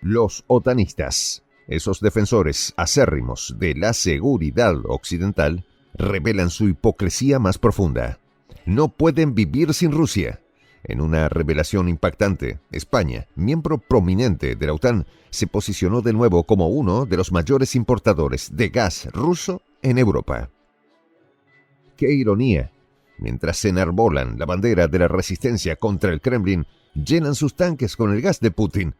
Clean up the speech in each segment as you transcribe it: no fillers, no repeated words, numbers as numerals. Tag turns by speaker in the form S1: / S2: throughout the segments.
S1: Los otanistas, esos defensores acérrimos de la seguridad occidental, revelan su hipocresía más profunda. No pueden vivir sin Rusia. En una revelación impactante, España, miembro prominente de la OTAN, se posicionó de nuevo como uno de los mayores importadores de gas ruso en Europa. ¡Qué ironía! Mientras se enarbolan la bandera de la resistencia contra el Kremlin, llenan sus tanques con el gas de Putin.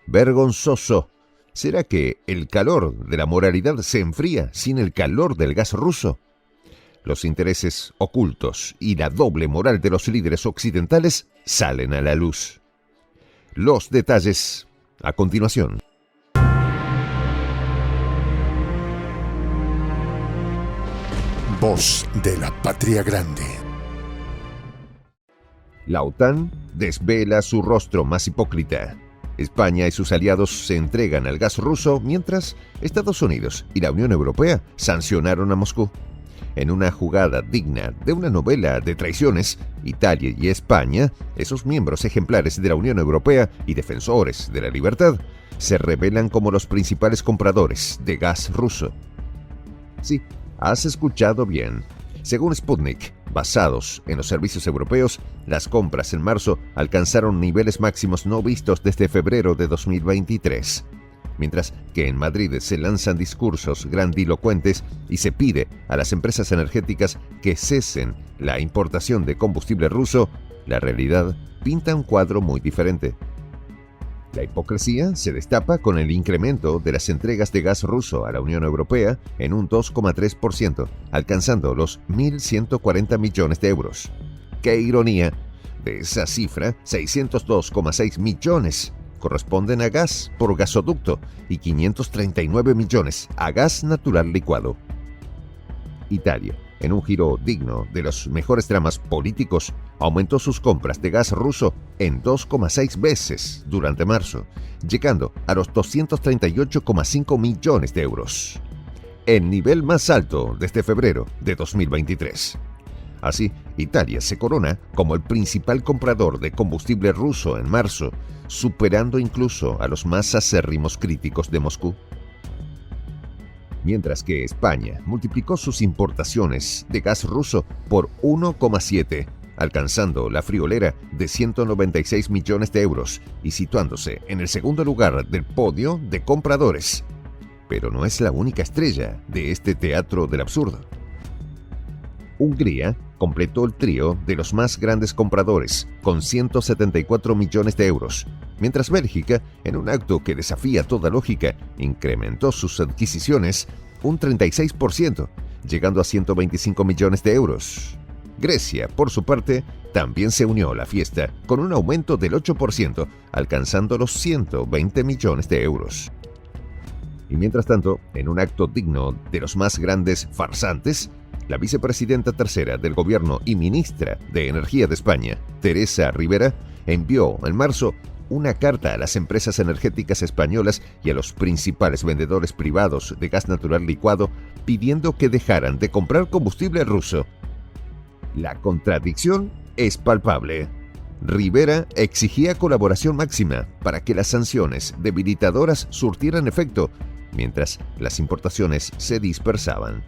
S1: ¡Vergonzoso! ¿Será que el calor de la moralidad se enfría sin el calor del gas ruso? Los intereses ocultos y la doble moral de los líderes occidentales salen a la luz. Los detalles a continuación.
S2: Voz de la Patria Grande.
S1: La OTAN desvela su rostro más hipócrita. España y sus aliados se entregan al gas ruso mientras Estados Unidos y la Unión Europea sancionaron a Moscú. En una jugada digna de una novela de traiciones, Italia y España, esos miembros ejemplares de la Unión Europea y defensores de la libertad, se revelan como los principales compradores de gas ruso. Sí, has escuchado bien. Según Sputnik, basados en los servicios europeos, las compras en marzo alcanzaron niveles máximos no vistos desde febrero de 2023. Mientras que en Madrid se lanzan discursos grandilocuentes y se pide a las empresas energéticas que cesen la importación de combustible ruso, la realidad pinta un cuadro muy diferente. La hipocresía se destapa con el incremento de las entregas de gas ruso a la Unión Europea en un 2,3%, alcanzando los 1.140 millones de euros. ¡Qué ironía! De esa cifra, 602,6 millones corresponden a gas por gasoducto y 539 millones a gas natural licuado. Italia, en un giro digno de los mejores dramas políticos, aumentó sus compras de gas ruso en 2,6 veces durante marzo, llegando a los 238,5 millones de euros, el nivel más alto desde febrero de 2023. Así, Italia se corona como el principal comprador de combustible ruso en marzo, superando incluso a los más acérrimos críticos de Moscú. Mientras que España multiplicó sus importaciones de gas ruso por 1,7, alcanzando la friolera de 196 millones de euros y situándose en el segundo lugar del podio de compradores. Pero no es la única estrella de este teatro del absurdo. Hungría completó el trío de los más grandes compradores, con 174 millones de euros, mientras Bélgica, en un acto que desafía toda lógica, incrementó sus adquisiciones un 36%, llegando a 125 millones de euros. Grecia, por su parte, también se unió a la fiesta, con un aumento del 8%, alcanzando los 120 millones de euros. Y mientras tanto, en un acto digno de los más grandes farsantes, la vicepresidenta tercera del gobierno y ministra de Energía de España, Teresa Ribera, envió en marzo una carta a las empresas energéticas españolas y a los principales vendedores privados de gas natural licuado pidiendo que dejaran de comprar combustible ruso. La contradicción es palpable. Ribera exigía colaboración máxima para que las sanciones debilitadoras surtieran efecto, mientras las importaciones se dispersaban.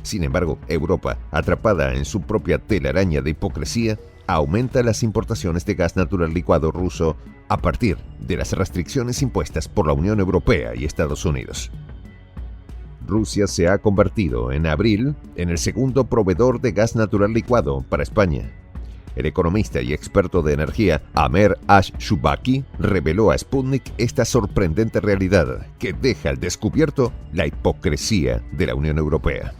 S1: Sin embargo, Europa, atrapada en su propia telaraña de hipocresía, aumenta las importaciones de gas natural licuado ruso a partir de las restricciones impuestas por la Unión Europea y Estados Unidos. Rusia se ha convertido en abril en el segundo proveedor de gas natural licuado para España. El economista y experto de energía Amer Ash-Shubaki reveló a Sputnik esta sorprendente realidad que deja al descubierto la hipocresía de la Unión Europea.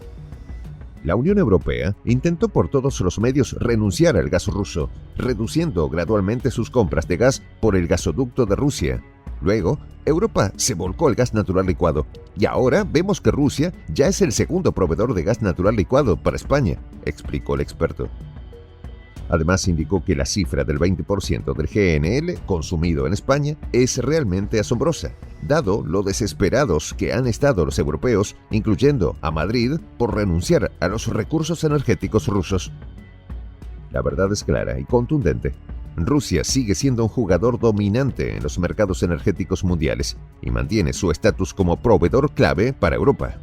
S1: La Unión Europea intentó por todos los medios renunciar al gas ruso, reduciendo gradualmente sus compras de gas por el gasoducto de Rusia. Luego, Europa se volcó al gas natural licuado, y ahora vemos que Rusia ya es el segundo proveedor de gas natural licuado para España, explicó el experto. Además, indicó que la cifra del 20% del GNL consumido en España es realmente asombrosa, dado lo desesperados que han estado los europeos, incluyendo a Madrid, por renunciar a los recursos energéticos rusos. La verdad es clara y contundente. Rusia sigue siendo un jugador dominante en los mercados energéticos mundiales y mantiene su estatus como proveedor clave para Europa.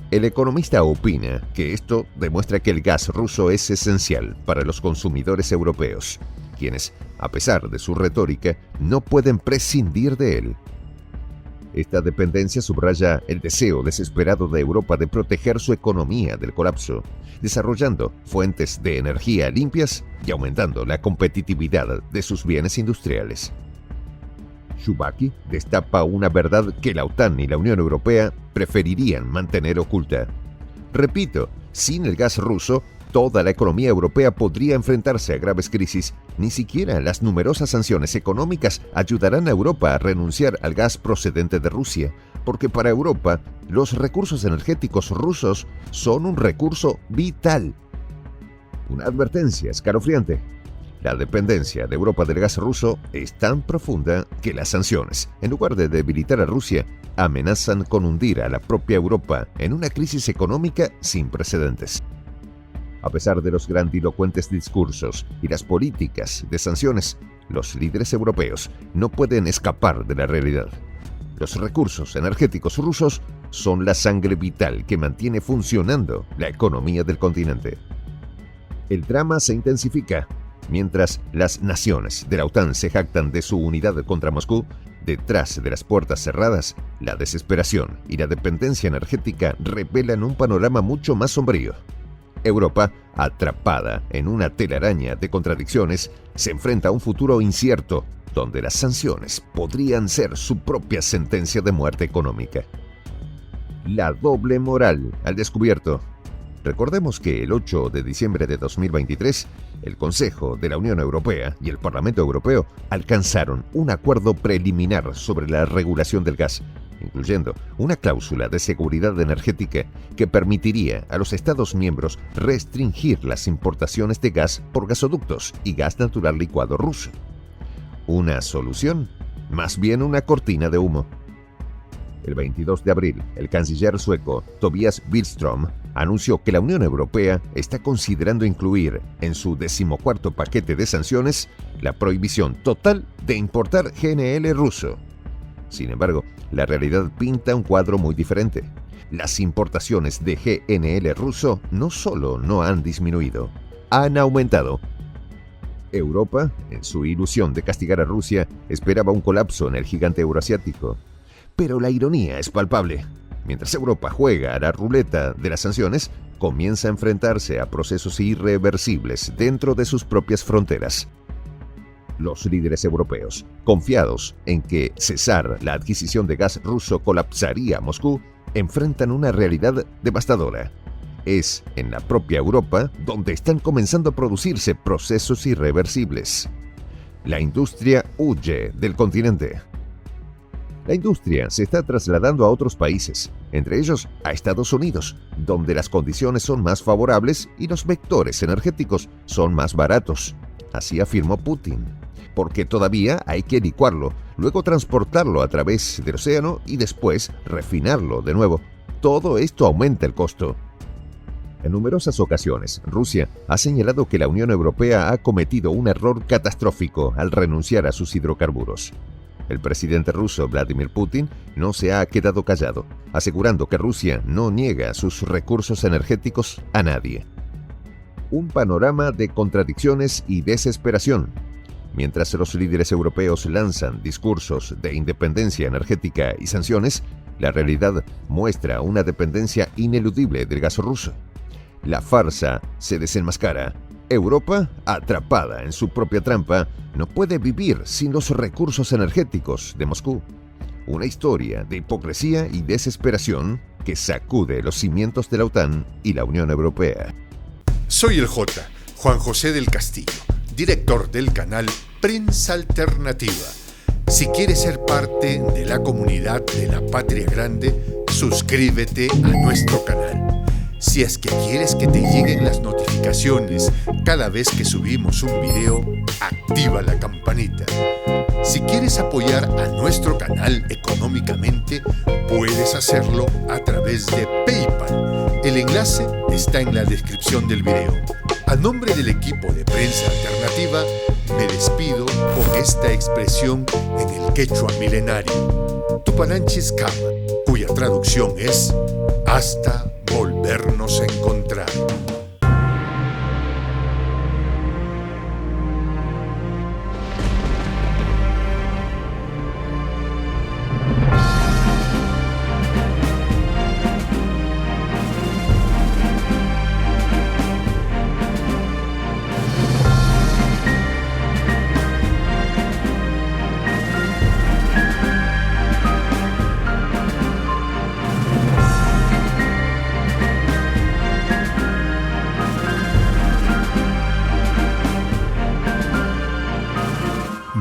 S1: El economista opina que esto demuestra que el gas ruso es esencial para los consumidores europeos, quienes, a pesar de su retórica, no pueden prescindir de él. Esta dependencia subraya el deseo desesperado de Europa de proteger su economía del colapso, desarrollando fuentes de energía limpias y aumentando la competitividad de sus bienes industriales. Shubaki destapa una verdad que la OTAN y la Unión Europea preferirían mantener oculta. Repito, sin el gas ruso, toda la economía europea podría enfrentarse a graves crisis. Ni siquiera las numerosas sanciones económicas ayudarán a Europa a renunciar al gas procedente de Rusia, porque para Europa los recursos energéticos rusos son un recurso vital. Una advertencia escalofriante. La dependencia de Europa del gas ruso es tan profunda que las sanciones, en lugar de debilitar a Rusia, amenazan con hundir a la propia Europa en una crisis económica sin precedentes. A pesar de los grandilocuentes discursos y las políticas de sanciones, los líderes europeos no pueden escapar de la realidad. Los recursos energéticos rusos son la sangre vital que mantiene funcionando la economía del continente. El drama se intensifica. Mientras las naciones de la OTAN se jactan de su unidad contra Moscú, detrás de las puertas cerradas, la desesperación y la dependencia energética revelan un panorama mucho más sombrío. Europa, atrapada en una telaraña de contradicciones, se enfrenta a un futuro incierto, donde las sanciones podrían ser su propia sentencia de muerte económica. La doble moral al descubierto. Recordemos que el 8 de diciembre de 2023, el Consejo de la Unión Europea y el Parlamento Europeo alcanzaron un acuerdo preliminar sobre la regulación del gas, incluyendo una cláusula de seguridad energética que permitiría a los Estados miembros restringir las importaciones de gas por gasoductos y gas natural licuado ruso. ¿Una solución? Más bien una cortina de humo. El 22 de abril, el canciller sueco Tobias Billström anunció que la Unión Europea está considerando incluir en su 14º paquete de sanciones la prohibición total de importar GNL ruso. Sin embargo, la realidad pinta un cuadro muy diferente. Las importaciones de GNL ruso no solo no han disminuido, han aumentado. Europa, en su ilusión de castigar a Rusia, esperaba un colapso en el gigante euroasiático. Pero la ironía es palpable. Mientras Europa juega a la ruleta de las sanciones, comienza a enfrentarse a procesos irreversibles dentro de sus propias fronteras. Los líderes europeos, confiados en que cesar la adquisición de gas ruso colapsaría a Moscú, enfrentan una realidad devastadora. Es en la propia Europa donde están comenzando a producirse procesos irreversibles. La industria huye del continente. La industria se está trasladando a otros países, entre ellos a Estados Unidos, donde las condiciones son más favorables y los vectores energéticos son más baratos. Así afirmó Putin. Porque todavía hay que licuarlo, luego transportarlo a través del océano y después refinarlo de nuevo. Todo esto aumenta el costo. En numerosas ocasiones, Rusia ha señalado que la Unión Europea ha cometido un error catastrófico al renunciar a sus hidrocarburos. El presidente ruso Vladimir Putin no se ha quedado callado, asegurando que Rusia no niega sus recursos energéticos a nadie. Un panorama de contradicciones y desesperación. Mientras los líderes europeos lanzan discursos de independencia energética y sanciones, la realidad muestra una dependencia ineludible del gas ruso. La farsa se desenmascara. Europa, atrapada en su propia trampa, no puede vivir sin los recursos energéticos de Moscú. Una historia de hipocresía y desesperación que sacude los cimientos de la OTAN y la Unión Europea.
S2: Soy el Juan José del Castillo, director del canal Prensa Alternativa. Si quieres ser parte de la comunidad de la Patria Grande, suscríbete a nuestro canal. Si es que quieres que te lleguen las notificaciones cada vez que subimos un video, activa la campanita. Si quieres apoyar a nuestro canal económicamente, puedes hacerlo a través de PayPal. El enlace está en la descripción del video. A nombre del equipo de Prensa Alternativa, me despido con esta expresión en el quechua milenario, Tupananchis Kama, cuya traducción es hasta volvernos a encontrar.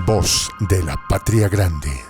S2: Voz de la Patria Grande.